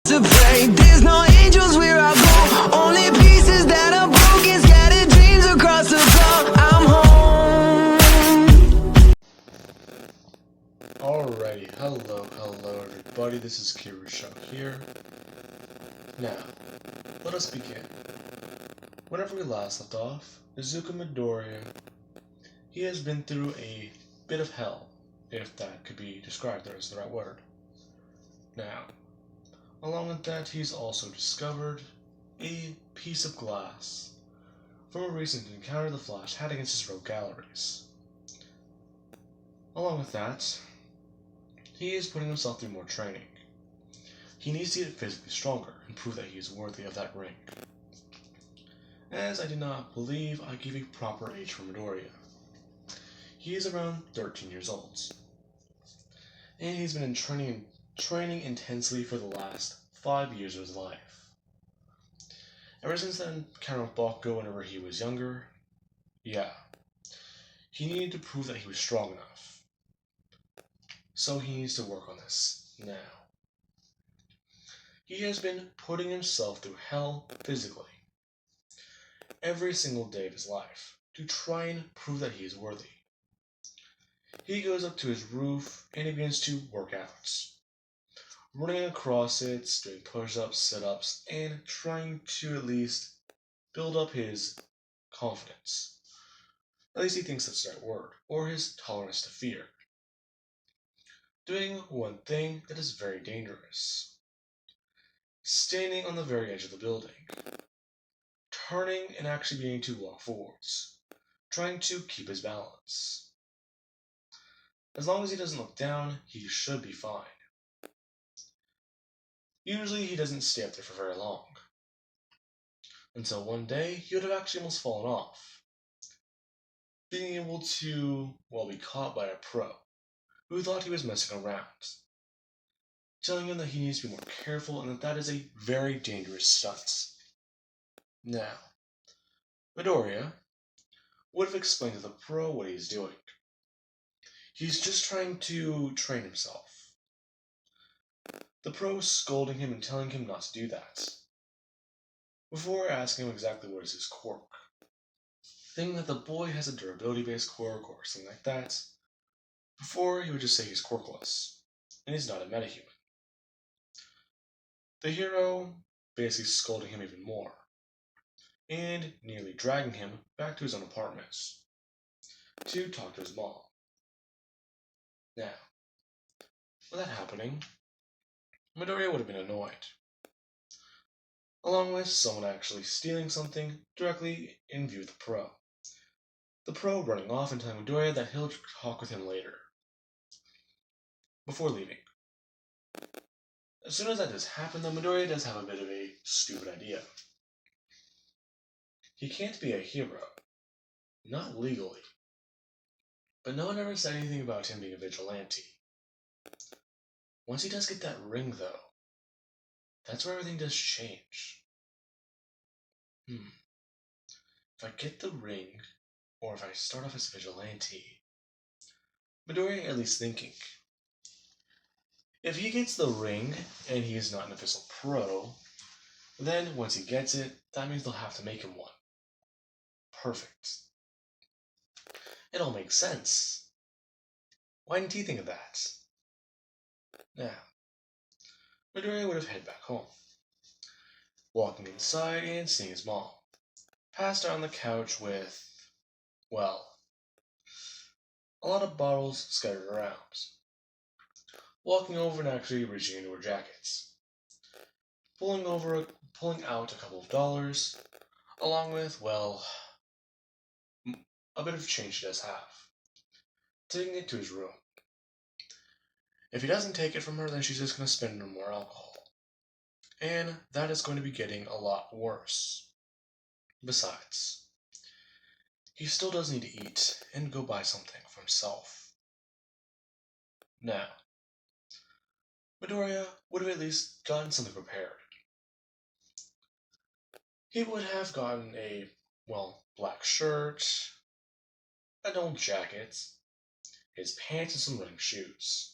To pray, there's no angels where I go, only pieces that are broken, scattered dreams across the floor. I'm home. Alrighty, hello everybody, this is Kirusho here. Now, let us begin. Whenever we last left off, Izuku Midoriya, he has been through a bit of hell, if that could be described as the right word. Now, along with that, he's also discovered a piece of glass from a recent encounter the Flash had against his rogue galleries. Along with that, he is putting himself through more training. He needs to get physically stronger and prove that he is worthy of that ring. As I did not believe I gave a proper age for Midoriya. He is around 13 years old. And he's been in training intensely for the last 5 years of his life. Ever since that encounter with Bakugo whenever he was younger, yeah, he needed to prove that he was strong enough. So he needs to work on this now. He has been putting himself through hell physically every single day of his life to try and prove that he is worthy. He goes up to his roof and he begins to work out, running across it, doing push-ups, sit-ups, and trying to at least build up his confidence. At least he thinks that's the right word, or his tolerance to fear. Doing one thing that is very dangerous. Standing on the very edge of the building. Turning and actually beginning to walk forwards. Trying to keep his balance. As long as he doesn't look down, he should be fine. Usually he doesn't stay up there for very long. Until one day, he would have actually almost fallen off. Being able to, be caught by a pro, who thought he was messing around. Telling him that he needs to be more careful and that is a very dangerous stunt. Now, Midoriya would have explained to the pro what he's doing. He's just trying to train himself. The pro scolding him and telling him not to do that. Before asking him exactly what is his quirk. Thinking that the boy has a durability-based quirk or something like that. Before, he would just say he's quirkless, and he's not a metahuman. The hero basically scolding him even more, and nearly dragging him back to his own apartment to talk to his mom. Now, with that happening, Midoriya would have been annoyed, along with someone actually stealing something directly in view of the pro. The pro running off and telling Midoriya that he'll talk with him later, before leaving. As soon as that does happen, though, Midoriya does have a bit of a stupid idea. He can't be a hero. Not legally. But no one ever said anything about him being a vigilante. Once he does get that ring, though, that's where everything does change. If I get the ring, or if I start off as a vigilante, Midoriya at least thinking. If he gets the ring, and he is not an official pro, then once he gets it, that means they'll have to make him one. Perfect. It all makes sense. Why didn't he think of that? Now, Midoriya would have headed back home. Walking inside and seeing his mom. Passed out on the couch with, a lot of bottles scattered around. Walking over and actually reaching into her jackets. Pulling out a couple of dollars, along with, a bit of change she does have. Taking it to his room. If he doesn't take it from her, then she's just going to spend it on more alcohol. And that is going to be getting a lot worse. Besides, he still does need to eat and go buy something for himself. Now, Midoriya would have at least gotten something prepared. He would have gotten a, black shirt, an old jacket, his pants and some running shoes,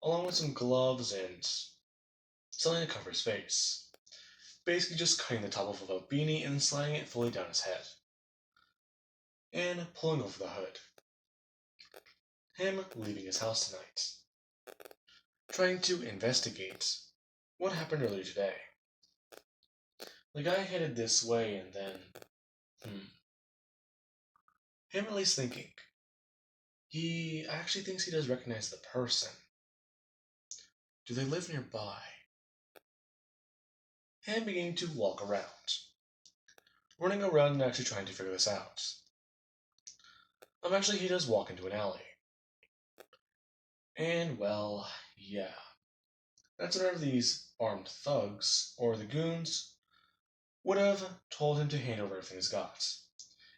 along with some gloves and something to cover his face. Basically just cutting the top off of a beanie and sliding it fully down his head. And pulling over the hood. Him leaving his house tonight. Trying to investigate what happened earlier today. The guy headed this way and then... Him at least thinking. He actually thinks he does recognize the person. Do they live nearby? Him beginning to walk around. Running around and actually trying to figure this out. Actually, he does walk into an alley. And, well, yeah. That's whenever these armed thugs, or the goons, would have told him to hand over everything he's got.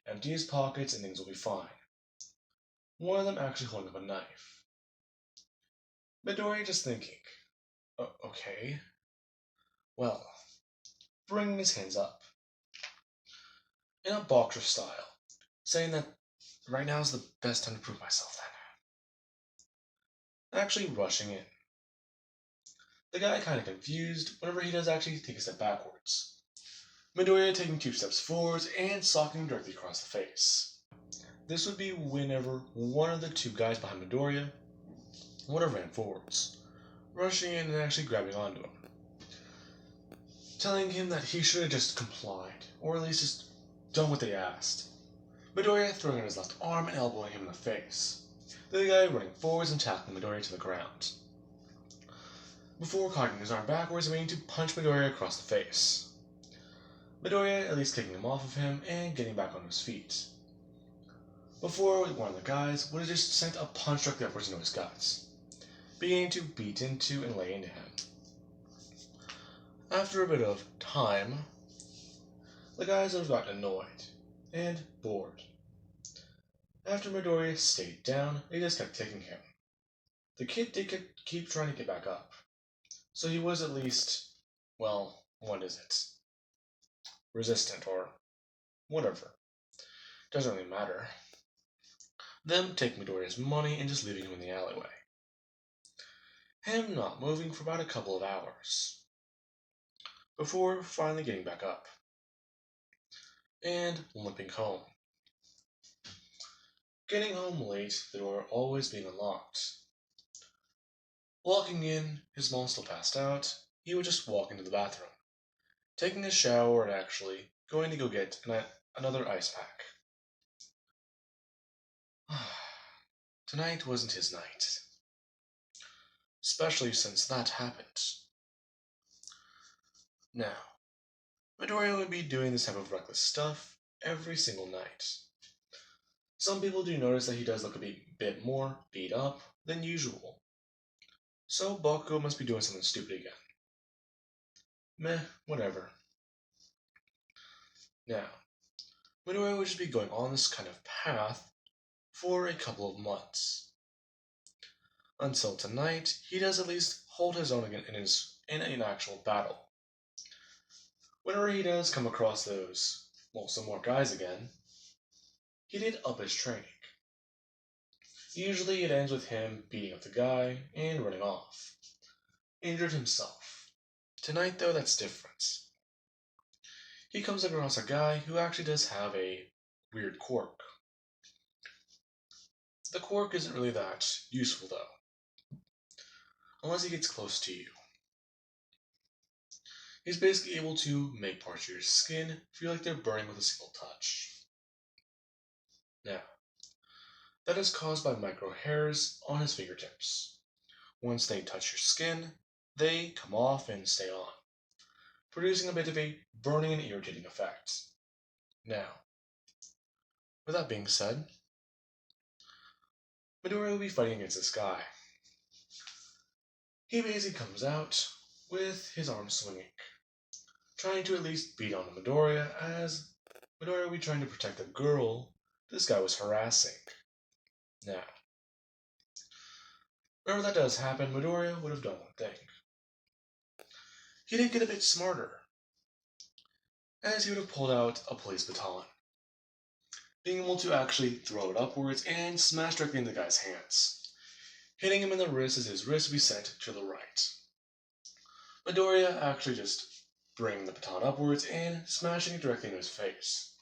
Empty his pockets and things will be fine. One of them actually holding up a knife. Midoriya just thinking, okay. Well, bringing his hands up. In a boxer style, saying that right now is the best time to prove myself then. Actually rushing in. The guy kind of confused whenever he does actually take a step backwards. Midoriya taking 2 steps forwards and socking him directly across the face. This would be whenever one of the 2 guys behind Midoriya would have ran forwards, rushing in and actually grabbing onto him. Telling him that he should have just complied, or at least just done what they asked. Midoriya throwing out his left arm and elbowing him in the face. The guy running forwards and tackling Midoriya to the ground. Before cocking his arm backwards and meaning to punch Midoriya across the face. Midoriya at least kicking him off of him and getting back on his feet. Before one of the guys would have just sent a punch directly upwards into his guts, beginning to beat into and lay into him. After a bit of time, the guys would have gotten annoyed and bored. After Midoriya stayed down, they just kept kicking him. The kid did keep trying to get back up, so he was at least, well, what is it? Resistant, or whatever. Doesn't really matter. Them taking Midoriya's money and just leaving him in the alleyway. Him not moving for about a couple of hours. Before finally getting back up. And limping home. Getting home late, the door always being unlocked. Walking in, his mom still passed out, he would just walk into the bathroom. Taking a shower and actually going to go get another ice pack. Tonight wasn't his night. Especially since that happened. Now, Midoriya would be doing this type of reckless stuff every single night. Some people do notice that he does look a bit more beat up than usual. So Bakugo must be doing something stupid again. Meh, whatever. Now, Midoriya would just be going on this kind of path for a couple of months. Until tonight, he does at least hold his own again in an actual battle. Whenever he does come across those, well, some more guys again, he did up his training. Usually it ends with him beating up the guy and running off. Injured himself. Tonight, though, that's different. He comes across a guy who actually does have a weird quirk. The quirk isn't really that useful, though. Unless he gets close to you. He's basically able to make parts of your skin feel like they're burning with a single touch. Now, that is caused by micro hairs on his fingertips. Once they touch your skin, they come off and stay on, producing a bit of a burning and irritating effect. Now, with that being said, Midoriya will be fighting against this guy. He basically comes out with his arm swinging, trying to at least beat on Midoriya, as Midoriya will be trying to protect the girl this guy was harassing. Now, whenever that does happen, Midoriya would have done one thing. He did get a bit smarter, as he would have pulled out a police baton, being able to actually throw it upwards and smash directly into the guy's hands, hitting him in the wrist as his wrist would be sent to the right. Midoriya actually just bringing the baton upwards and smashing it directly into his face,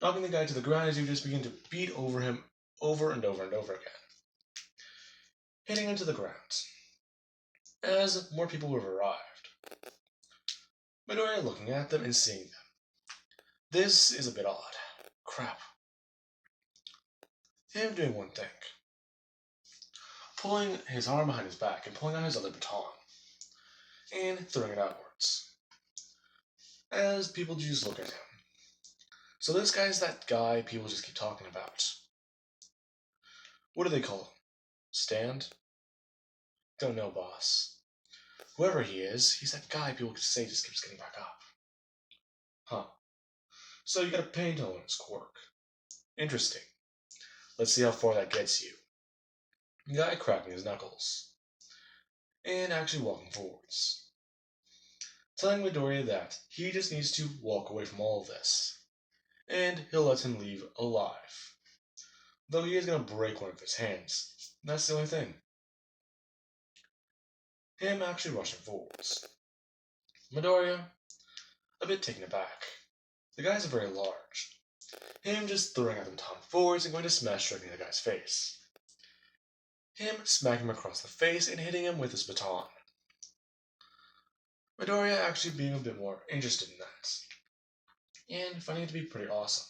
knocking the guy to the ground as you just begin to beat over him over and over and over again, hitting him to the ground. As more people have arrived, Midoriya looking at them and seeing them. This is a bit odd. Crap. Him doing one thing, pulling his arm behind his back and pulling out his other baton, and throwing it outwards, as people just look at him. So this guy's that guy people just keep talking about. What do they call him? Stand? Don't know, boss. Whoever he is, he's that guy people could say just keeps getting back up. Huh. So you got a pain tolerance quirk. Interesting. Let's see how far that gets you. The guy cracking his knuckles, and actually walking forwards, telling Midoriya that he just needs to walk away from all of this, and he'll let him leave alive. Though he is going to break one of his hands. That's the only thing. Him actually rushing forwards. Midoriya, a bit taken aback. The guys are very large. Him just throwing out the baton forwards and going to smash directly in the guy's face. Him smacking him across the face and hitting him with his baton. Midoriya actually being a bit more interested in that, and finding it to be pretty awesome,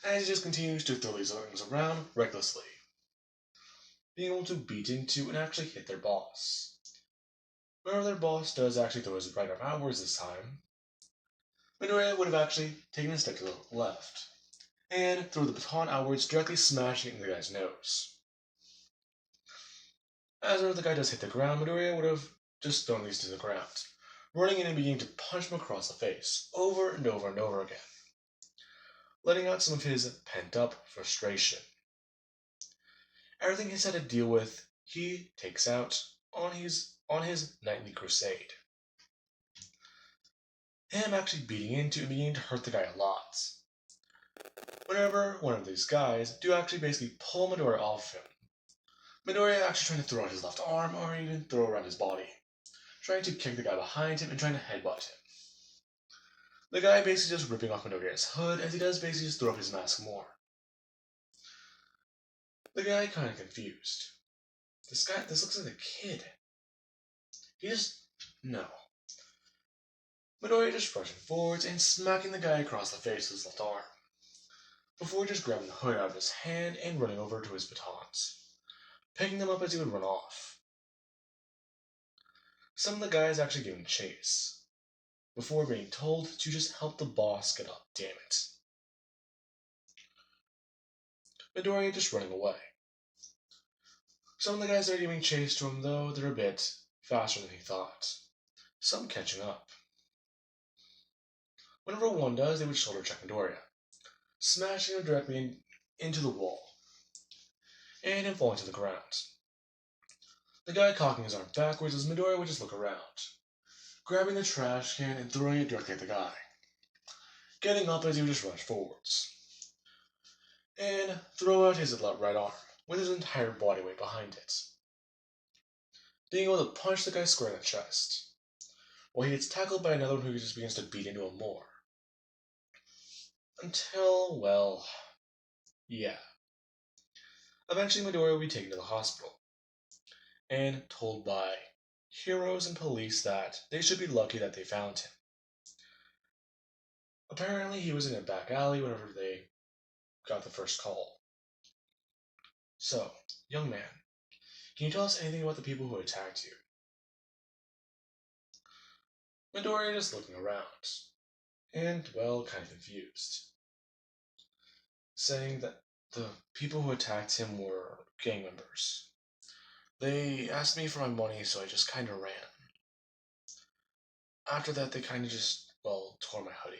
as he just continues to throw these things around recklessly, being able to beat into and actually hit their boss. Whenever their boss does actually throw his right arm outwards this time, Midoriya would have actually taken a step to the left, and throw the baton outwards, directly smashing it in the guy's nose. As whenever the guy does hit the ground, Midoriya would have just thrown these to the ground, running in and beginning to punch him across the face, over and over and over again, letting out some of his pent-up frustration. Everything he's had to deal with, he takes out on his nightly crusade. Him actually beating into and beginning to hurt the guy a lot. Whenever one of these guys do actually basically pull Midoriya off him, Midoriya actually trying to throw out his left arm or even throw around his body, trying to kick the guy behind him and trying to headbutt him. The guy basically just ripping off Midoriya's hood as he does basically just throw up his mask more. The guy kind of confused. This looks like a kid. No. Midoriya just rushing forwards and smacking the guy across the face with his left arm, before just grabbing the hood out of his hand and running over to his batons, picking them up as he would run off. Some of the guys actually giving chase, before being told to just help the boss get up, damn it. Midoriya just running away. Some of the guys that are giving chase to him, though, they're a bit faster than he thought. Some catching up. Whenever one does, they would shoulder check Midoriya, smashing him directly into the wall, and him falling to the ground. The guy cocking his arm backwards as Midoriya would just look around, grabbing the trash can and throwing it directly at the guy, getting up as he would just rush forwards, and throw out his right arm with his entire body weight behind it, being able to punch the guy square in the chest, while he gets tackled by another one who just begins to beat into him more. Until, well, yeah. Eventually Midoriya will be taken to the hospital, and told by heroes and police that they should be lucky that they found him. Apparently he was in a back alley whenever they got the first call. So, young man, can you tell us anything about the people who attacked you? Midoriya just looking around, and, well, kind of confused, saying that the people who attacked him were gang members. They asked me for my money, so I just kind of ran. After that, they kind of just, well, tore my hoodie.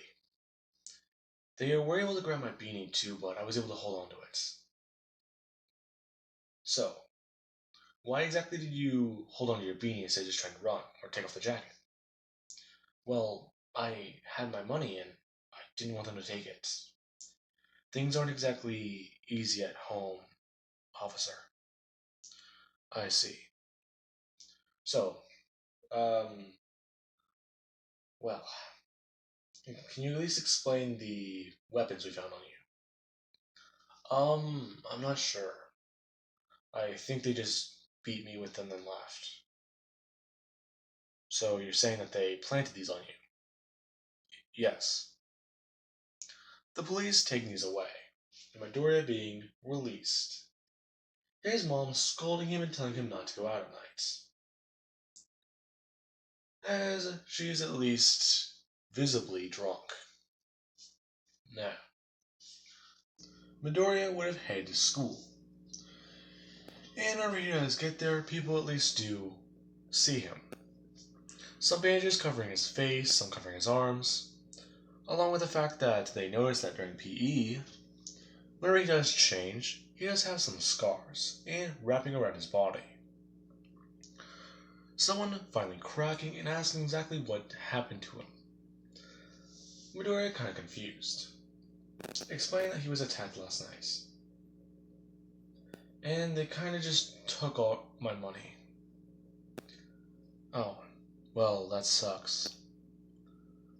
They were able to grab my beanie too, but I was able to hold on to it. So, why exactly did you hold on to your beanie instead of just trying to run or take off the jacket? Well, I had my money and I didn't want them to take it. Things aren't exactly easy at home, officer. I see. So, Um, well, can you at least explain the weapons we found on you? I'm not sure. I think they just beat me with them and left. So you're saying that they planted these on you? Yes. The police taking these away, and Midoriya being released. His mom scolding him and telling him not to go out at night, as she is at least visibly drunk. Now, Midoriya would have headed to school, and whenever he does get there, people at least do see him. Some bandages covering his face, some covering his arms, along with the fact that they notice that during PE, whenever he does change, he does have some scars and wrapping around his body. Someone finally cracking and asking exactly what happened to him. Midoriya kinda confused, explaining that he was attacked last night. And they kinda just took all my money. Oh, well, that sucks.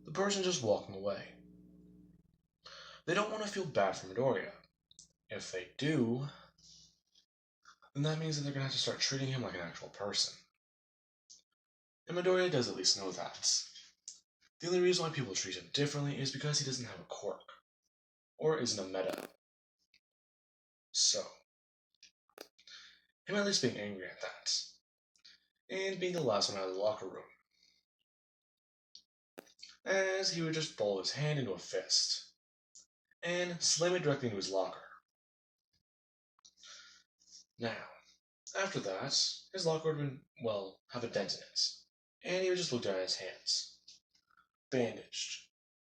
The person just walking away. They don't want to feel bad for Midoriya. If they do, then that means that they're gonna have to start treating him like an actual person. And Midoriya does at least know that. The only reason why people treat him differently is because he doesn't have a quirk, or isn't a meta. So, him at least being angry at that, and being the last one out of the locker room, as he would just ball his hand into a fist, and slam it directly into his locker. Now, after that, his locker would have been, well, have a dent in it, and he would just look down at his hands, bandaged,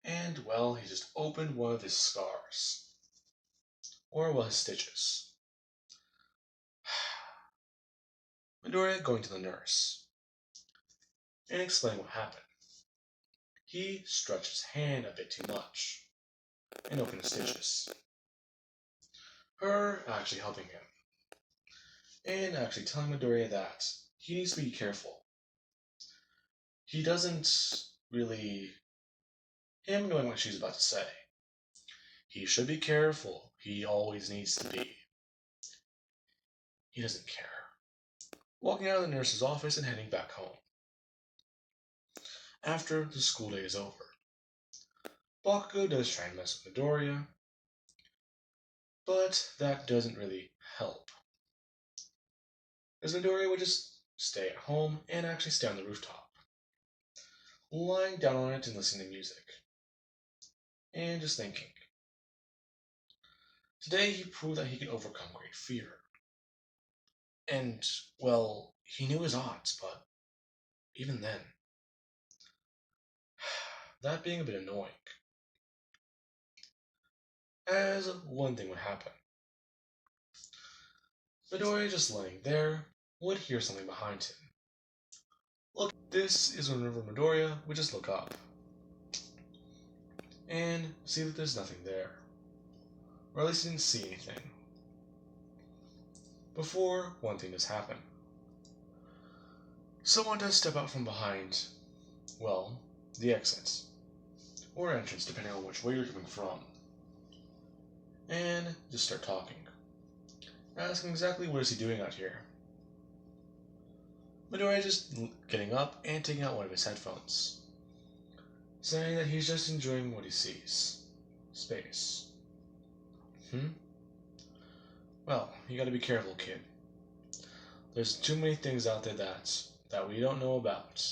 and, well, he just opened one of his scars, or, well, his stitches. Midoriya going to the nurse, and explaining what happened. He stretched his hand a bit too much, and opened his stitches. Her actually helping him, and actually telling Midoriya that he needs to be careful. He doesn't really, him knowing what she's about to say. He should be careful. He always needs to be. He doesn't care. Walking out of the nurse's office and heading back home. After the school day is over, Bakugo does try and mess with Midoriya, but that doesn't really help, as Midoriya would just stay at home and actually stay on the rooftop, lying down on it and listening to music, and just thinking. Today he proved that he could overcome great fear. And, well, he knew his odds, but even then, that being a bit annoying, as one thing would happen. Midoriya just laying there would hear something behind him. Look, this is whenever Midoriya would just look up and see that there's nothing there, or at least he didn't see anything. Before one thing does happen. Someone does step out from behind, well, the exit, or entrance depending on which way you're coming from, and just start talking, asking exactly what is he doing out here. Midoriya just getting up and taking out one of his headphones, saying that he's just enjoying what he sees. Space. Well, you gotta be careful, kid. There's too many things out there that we don't know about.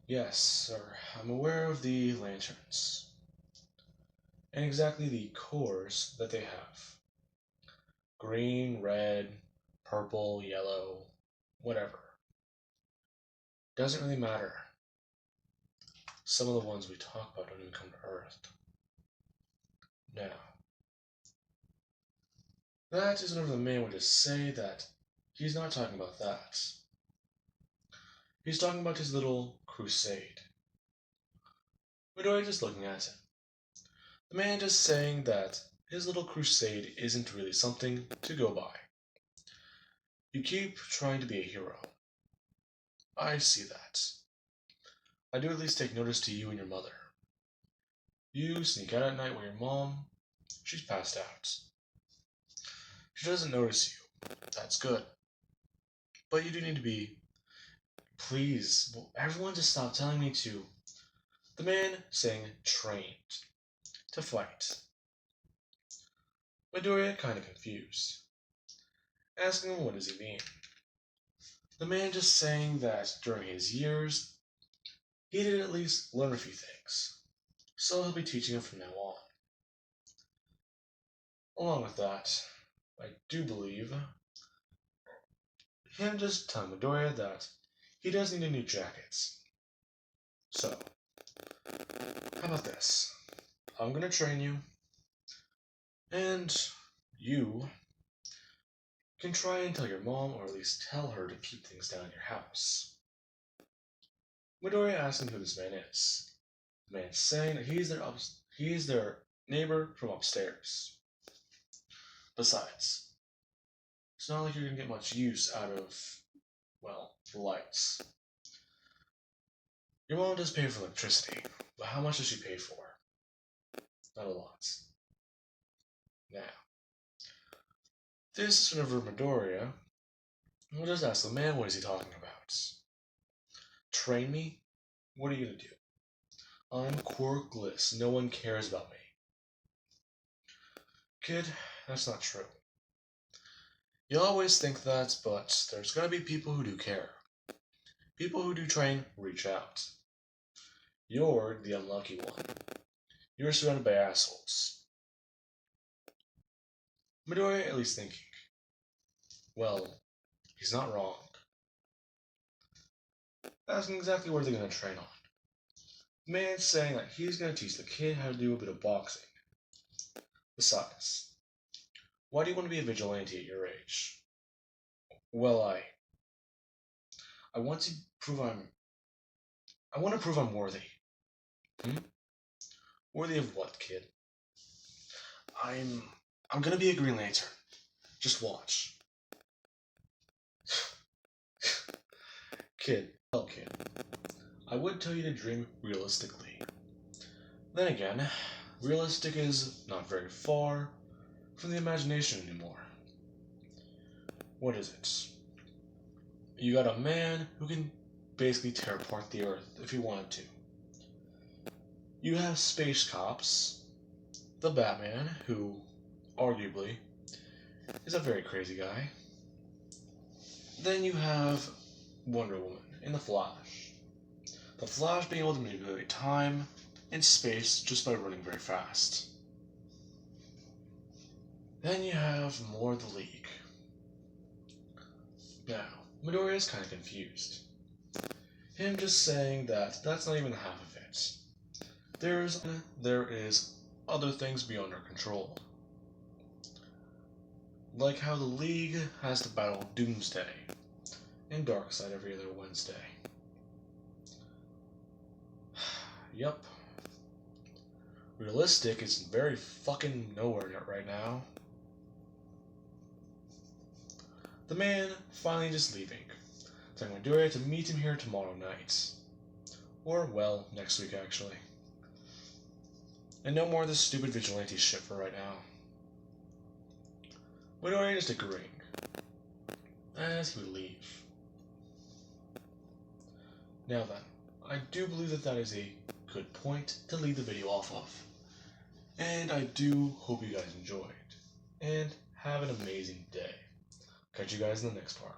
Yes, sir, I'm aware of the lanterns, and exactly the cores that they have. Green, red, purple, yellow, whatever. Doesn't really matter. Some of the ones we talk about don't even come to Earth. Now, that is whenever the man would just say that he's not talking about that. He's talking about his little crusade. Midoriya just looking at him. The man just saying that his little crusade isn't really something to go by. You keep trying to be a hero. I see that. I do at least take notice to you and your mother. You sneak out at night while your mom, she's passed out. She doesn't notice you. That's good. But you do need to be. Please, will everyone just stop telling me to. The man saying trained to fight. Midoriya kinda confused, asking him what does he mean. The man just saying that during his years, he did at least learn a few things, so he'll be teaching him from now on. Along with that, I do believe him just telling Midoriya that he does need a new jacket. So, how about this? I'm gonna train you, and you can try and tell your mom, or at least tell her to keep things down in your house. Midoriya asking who this man is. The man saying that he's their neighbor from upstairs. Besides, it's not like you're gonna get much use out of, well, the lights. Your mom does pay for electricity, but how much does she pay for? Not a lot. Now, this is whenever Midoriya will just ask the man what is he talking about. Train me? What are you gonna do? I'm quirkless. No one cares about me. Kid, that's not true. You'll always think that, but there's gonna be people who do care. People who do train reach out. You're the unlucky one. You're surrounded by assholes. Midoriya at least thinking. Well, he's not wrong. Asking exactly what they're gonna train on. The man's saying that he's gonna teach the kid how to do a bit of boxing. Besides, why do you want to be a vigilante at your age? Well, I want to prove I'm worthy. Hmm? Worthy of what, kid? I'm gonna be a Green Lantern. Just watch. Kid, I would tell you to dream realistically. Then again, realistic is not very far from the imagination anymore. What is it? You got a man who can basically tear apart the Earth if he wanted to. You have space cops, the Batman, who, arguably, is a very crazy guy. Then you have Wonder Woman and the Flash. The Flash being able to manipulate time and space just by running very fast. Then you have more of the League. Now, Midoriya is kind of confused. Him just saying that that's not even half of it. There is other things beyond our control. Like how the League has to battle Doomsday and Darkseid every other Wednesday. Yup. Realistic is very fucking nowhere right now. The man finally just leaving, telling Midoriya to meet him here tomorrow night. Or, well, next week actually. And no more of this stupid vigilante shit for right now. Midoriya just agreeing, as he would leave. Now then, I do believe that is a good point to leave the video off of. And I do hope you guys enjoyed. And have an amazing day. Catch you guys in the next part.